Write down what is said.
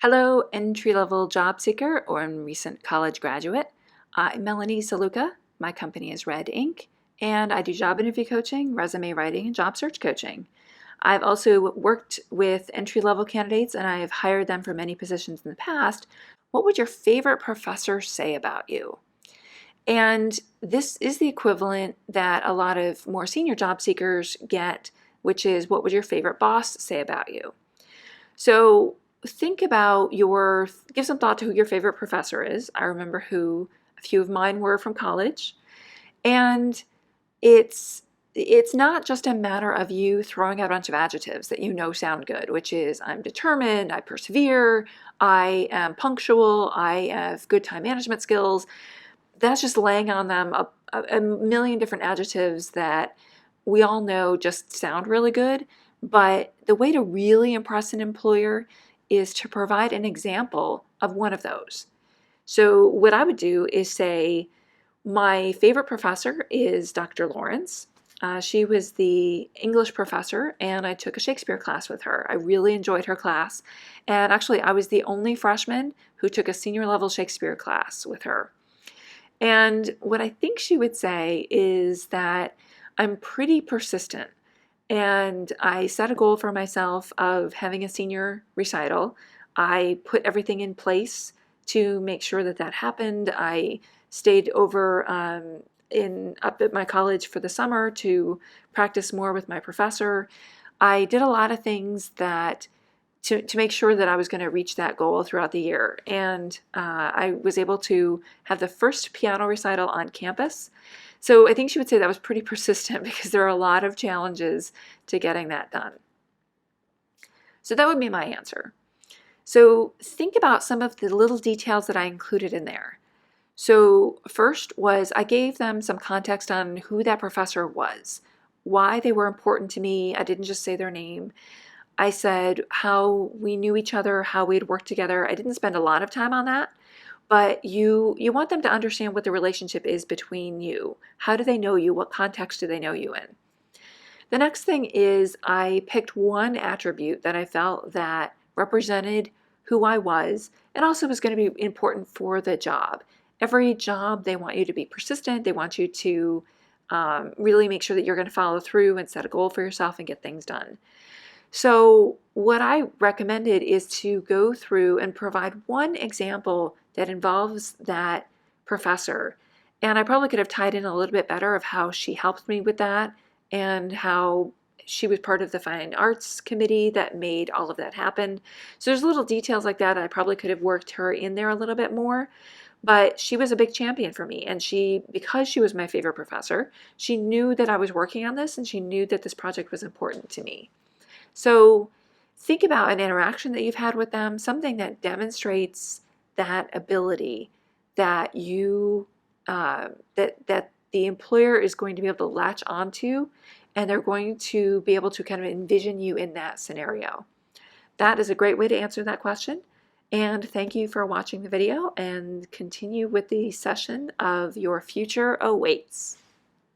Hello, entry-level job seeker or recent college graduate. I'm Melanie Saluka. My company is Red Inc., and I do job interview coaching, resume writing, and job search coaching. I've also worked with entry-level candidates, and I have hired them for many positions in the past. What would your favorite professor say about you? And this is the equivalent that a lot of more senior job seekers get, which is, what would your favorite boss say about you? So think about give some thought to who your favorite professor is. I remember who a few of mine were from college. And it's not just a matter of you throwing out a bunch of adjectives that you know sound good, which is I'm determined, I persevere, I am punctual, I have good time management skills. That's just laying on them a million different adjectives that we all know just sound really good. But the way to really impress an employer is to provide an example of one of those. So what I would do is say, my favorite professor is Dr. Lawrence. She was the English professor, and I took a Shakespeare class with her. I really enjoyed her class. And actually, I was the only freshman who took a senior level Shakespeare class with her. And what I think she would say is that I'm pretty persistent. And I set a goal for myself of having a senior recital. I put everything in place to make sure that that happened. I stayed over up at my college for the summer to practice more with my professor. I did a lot of things that to make sure that I was going to reach that goal throughout the year. And I was able to have the first piano recital on campus. So I think she would say that was pretty persistent because there are a lot of challenges to getting that done. So that would be my answer. So think about some of the little details that I included in there. So first was I gave them some context on who that professor was, why they were important to me. I didn't just say their name. I said how we knew each other, how we'd worked together. I didn't spend a lot of time on that, but you want them to understand what the relationship is between you. How do they know you? What context do they know you in? The next thing is I picked one attribute that I felt that represented who I was and also was going to be important for the job. Every job, they want you to be persistent. They want you to really make sure that you're going to follow through and set a goal for yourself and get things done. So what I recommended is to go through and provide one example that involves that professor. And I probably could have tied in a little bit better of how she helped me with that and how she was part of the fine arts committee that made all of that happen. So there's little details like that I probably could have worked her in there a little bit more. But she was a big champion for me. And because she was my favorite professor, she knew that I was working on this and she knew that this project was important to me. So think about an interaction that you've had with them, something that demonstrates that ability that that the employer is going to be able to latch onto, and they're going to be able to kind of envision you in that scenario. That is a great way to answer that question. And thank you for watching the video, and continue with the session of Your Future Awaits.